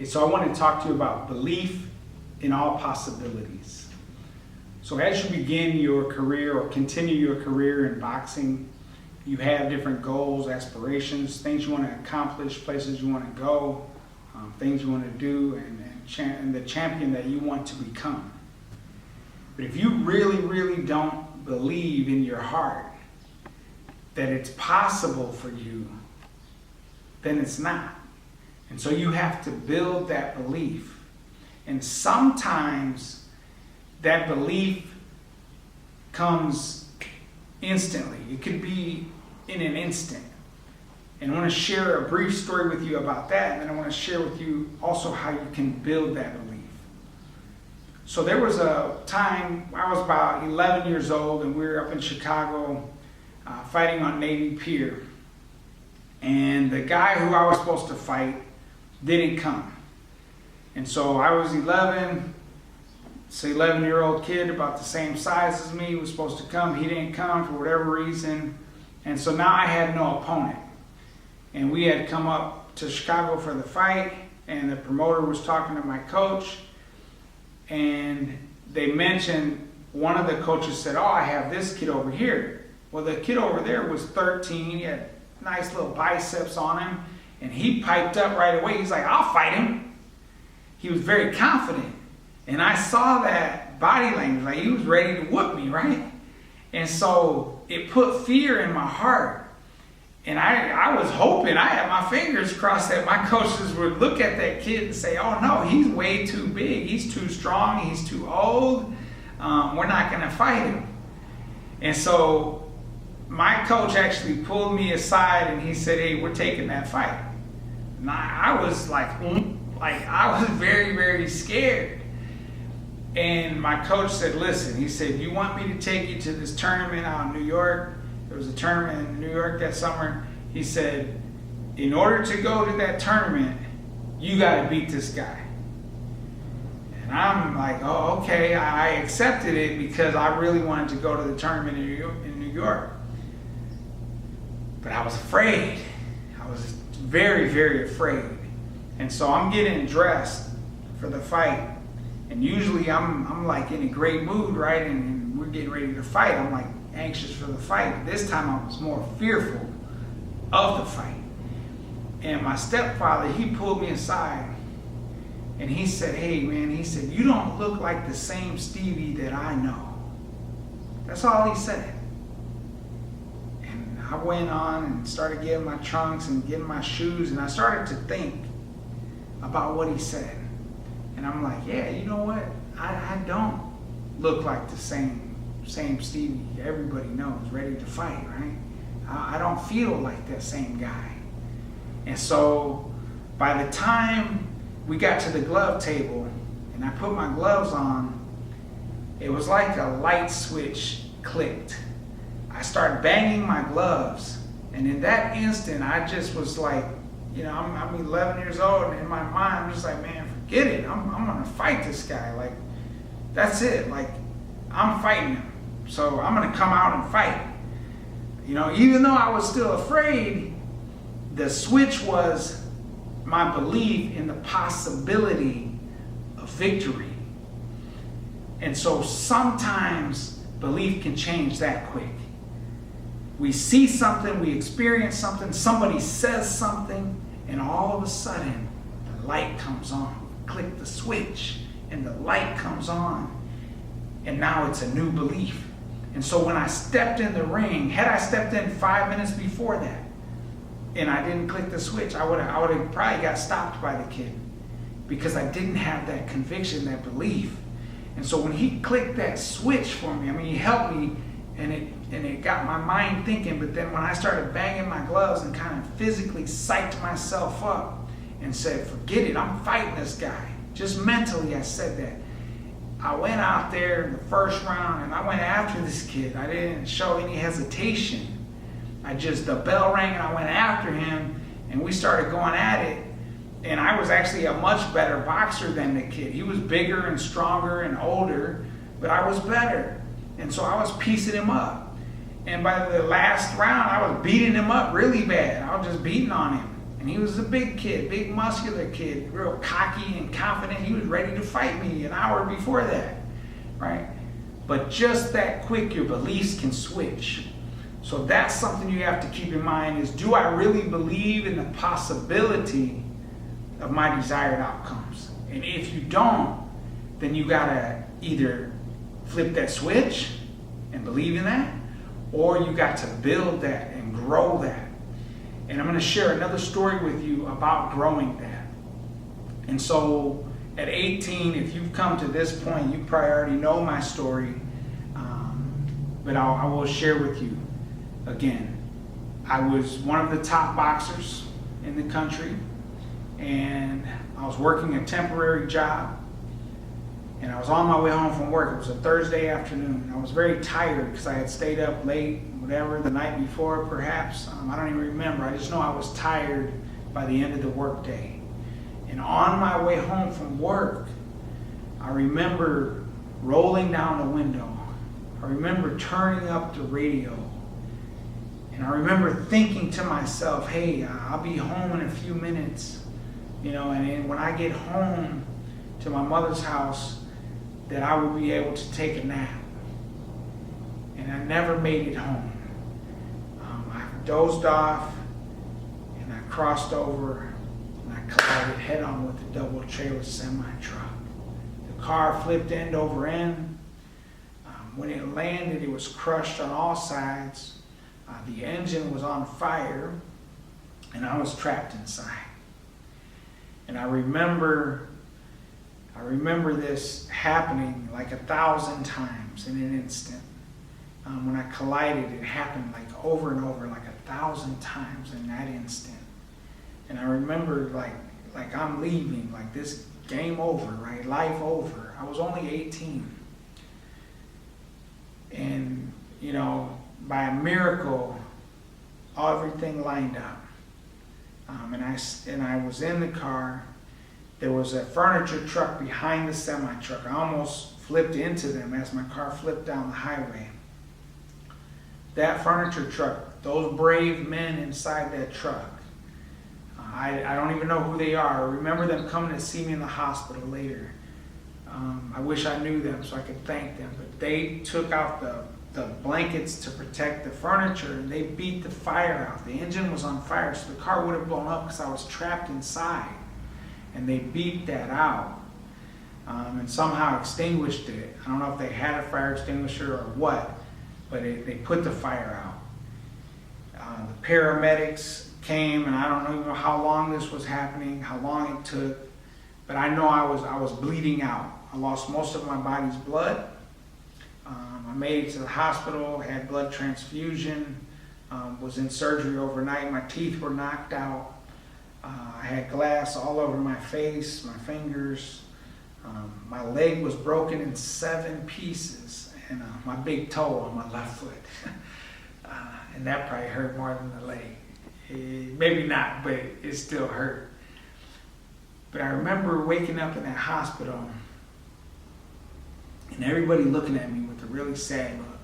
So I want to talk to you about belief in all possibilities. So as you begin your career or continue your career in boxing, you have different goals, aspirations, things you want to accomplish, places you want to go, things you want to do, and the champion that you want to become. But if you really don't believe in your heart that it's possible for you, then it's not. And so you have to build that belief. And sometimes that belief comes instantly. It could be in an instant. And I want to share a brief story with you about that. And then I want to share with you also how you can build that belief. So there was a time, I was about 11 years old, and we were up in Chicago fighting on Navy Pier. And the guy who I was supposed to fight didn't come. And so I was 11, this 11-year-old kid about the same size as me was supposed to come. He didn't come for whatever reason. And so now I had no opponent. And we had come up to Chicago for the fight, and the promoter was talking to my coach, and they mentioned, one of the coaches said, "Oh, I have this kid over here." Well, the kid over there was 13, he had nice little biceps on him, and he piped up right away. He's like, "I'll fight him." He was very confident, and I saw that body language, like he was ready to whoop me, right? And so it put fear in my heart, and I was hoping, I had my fingers crossed that my coaches would look at that kid and say, "Oh no, he's way too big, he's too strong, he's too old, we're not going to fight him." And so my coach actually pulled me aside and he said, "Hey, we're taking that fight." And I was like I was very scared. And my coach said, "Listen," he said, "you want me to take you to this tournament out in New York?" There was a tournament in New York that summer. He said, "In order to go to that tournament, you got to beat this guy." And I'm like, "Oh, okay." I accepted it because I really wanted to go to the tournament in New York. But I was afraid. I was very afraid. And so I'm getting dressed for the fight. And usually I'm like in a great mood, right? And we're getting ready to fight. I'm like anxious for the fight. This time I was more fearful of the fight. And my stepfather, he pulled me aside and he said, "Hey man," he said, "you don't look like the same Stevie that I know." That's all he said. I went on and started getting my trunks and getting my shoes, and I started to think about what he said. And I'm like, yeah, you know what? I don't look like the same Stevie everybody knows, ready to fight, right? I don't feel like that same guy. And so by the time we got to the glove table and I put my gloves on, it was like a light switch clicked. I started banging my gloves, and in that instant, I just was like, I'm 11 years old, and in my mind, I'm just like, man, forget it. I'm gonna fight this guy. Like, that's it. Like, I'm fighting him. So I'm gonna come out and fight. Even though I was still afraid, the switch was my belief in the possibility of victory. And so sometimes belief can change that quick. We see something, we experience something, somebody says something, and all of a sudden, the light comes on. Click the switch, and the light comes on, and now it's a new belief. And so when I stepped in the ring, had I stepped in 5 minutes before that, and I didn't click the switch, I would have probably got stopped by the kid, because I didn't have that conviction, that belief. And so when he clicked that switch for me, he helped me, and it got my mind thinking. But then when I started banging my gloves and kind of physically psyched myself up and said, forget it, I'm fighting this guy. Just mentally I said that. I went out there in the first round and I went after this kid. I didn't show any hesitation. The bell rang and I went after him and we started going at it. And I was actually a much better boxer than the kid. He was bigger and stronger and older, but I was better. And so I was piecing him up. And by the last round, I was beating him up really bad. I was just beating on him. And he was a big kid, big muscular kid, real cocky and confident. He was ready to fight me an hour before that, right? But just that quick, your beliefs can switch. So that's something you have to keep in mind is, do I really believe in the possibility of my desired outcomes? And if you don't, then you gotta either flip that switch and believe in that, or you got to build that and grow that. And I'm going to share another story with you about growing that. And so at 18, if you've come to this point, you probably already know my story, but I will share with you again. I was one of the top boxers in the country, and I was working a temporary job, and I was on my way home from work. It was a Thursday afternoon. I was very tired because I had stayed up late, whatever, the night before perhaps. I don't even remember. I just know I was tired by the end of the workday. And on my way home from work, I remember rolling down the window. I remember turning up the radio. And I remember thinking to myself, hey, I'll be home in a few minutes. You know, and when I get home to my mother's house, that I would be able to take a nap. And I never made it home. I dozed off, and I crossed over, and I collided head on with a double trailer semi-truck. The car flipped end over end. When it landed, it was crushed on all sides. The engine was on fire, and I was trapped inside. And I remember this happening like 1,000 times in an instant. When I collided, it happened like over and over, like 1,000 times in that instant. And I remember like I'm leaving, like this game over, right? Life over. I was only 18. And, you know, by a miracle, everything lined up. And I was in the car. There was a furniture truck behind the semi-truck. I almost flipped into them as my car flipped down the highway. That furniture truck, those brave men inside that truck, I don't even know who they are. I remember them coming to see me in the hospital later. I wish I knew them so I could thank them. But they took out the blankets to protect the furniture, and they beat the fire out. The engine was on fire, so the car would have blown up because I was trapped inside. And they beat that out and somehow extinguished it. I don't know if they had a fire extinguisher or what, but they put the fire out. The paramedics came, and I don't even know how long this was happening, how long it took, but I know I was bleeding out. I lost most of my body's blood. I made it to the hospital, had blood transfusion, was in surgery overnight. My teeth were knocked out. I had glass all over my face, my fingers. My leg was broken in 7 pieces, and my big toe on my left foot. And that probably hurt more than the leg. Maybe not, but it still hurt. But I remember waking up in that hospital and everybody looking at me with a really sad look.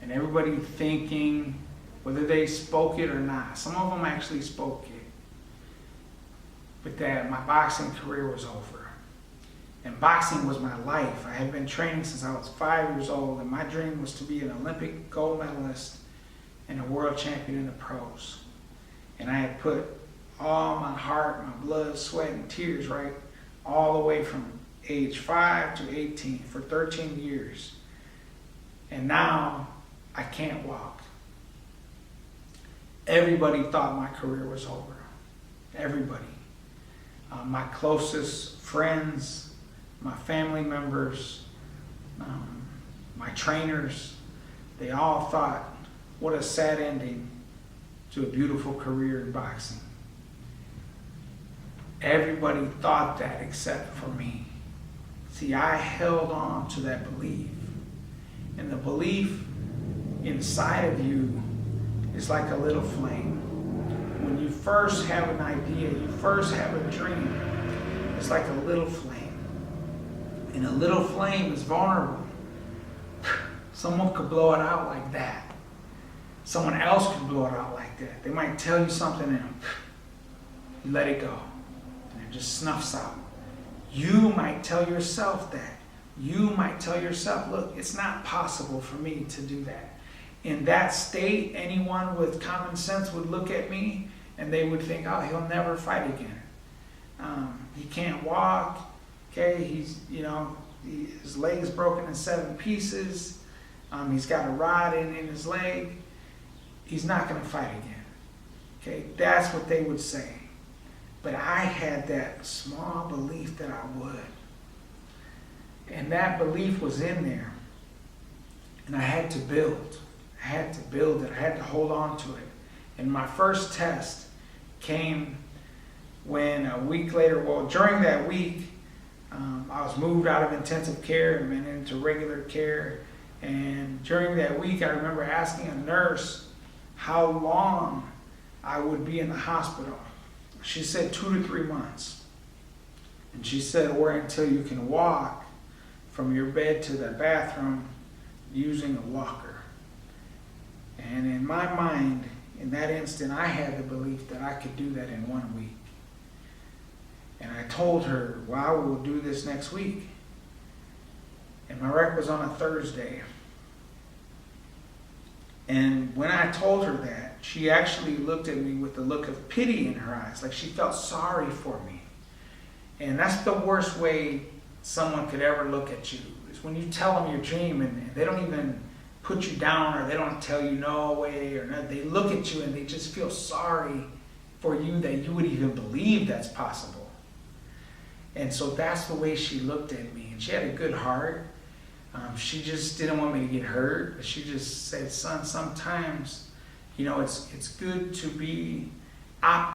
And everybody thinking, whether they spoke it or not, some of them actually spoke it, but that my boxing career was over. And boxing was my life. I had been training since I was 5 years old, and my dream was to be an Olympic gold medalist and a world champion in the pros. And I had put all my heart, my blood, sweat, and tears, right, all the way from age 5 to 18 for 13 years. And now I can't walk. Everybody thought my career was over. Everybody. My closest friends, my family members, my trainers, they all thought, what a sad ending to a beautiful career in boxing. Everybody thought that except for me. See, I held on to that belief. And the belief inside of you is like a little flame. When you first have an idea, you first have a dream, it's like a little flame. And a little flame is vulnerable. Someone could blow it out like that. Someone else could blow it out like that. They might tell you something and You let it go. And it just snuffs out. You might tell yourself that. You might tell yourself, look, it's not possible for me to do that. In that state, anyone with common sense would look at me and they would think, oh, he'll never fight again. He can't walk. Okay, his leg is broken in 7 pieces. He's got a rod in his leg. He's not going to fight again. Okay, that's what they would say. But I had that small belief that I would. And that belief was in there. And I had to build. I had to build it. I had to hold on to it. And my first test came when a week later, during that week, I was moved out of intensive care and went into regular care. And during that week, I remember asking a nurse how long I would be in the hospital. She said 2 to 3 months. And she said, or until you can walk from your bed to the bathroom using a walker. And in my mind, in that instant, I had the belief that I could do that in 1 week. And I told her, well, I will do this next week. And my rec was on a Thursday. And when I told her that, she actually looked at me with a look of pity in her eyes, like she felt sorry for me. And that's the worst way someone could ever look at you, is when you tell them your dream and they don't even put you down, or they don't tell you no way, or no, they look at you and they just feel sorry for you that you would even believe that's possible. And so that's the way she looked at me. And she had a good heart. She just didn't want me to get hurt. She just said, son, sometimes, it's good to be optimistic.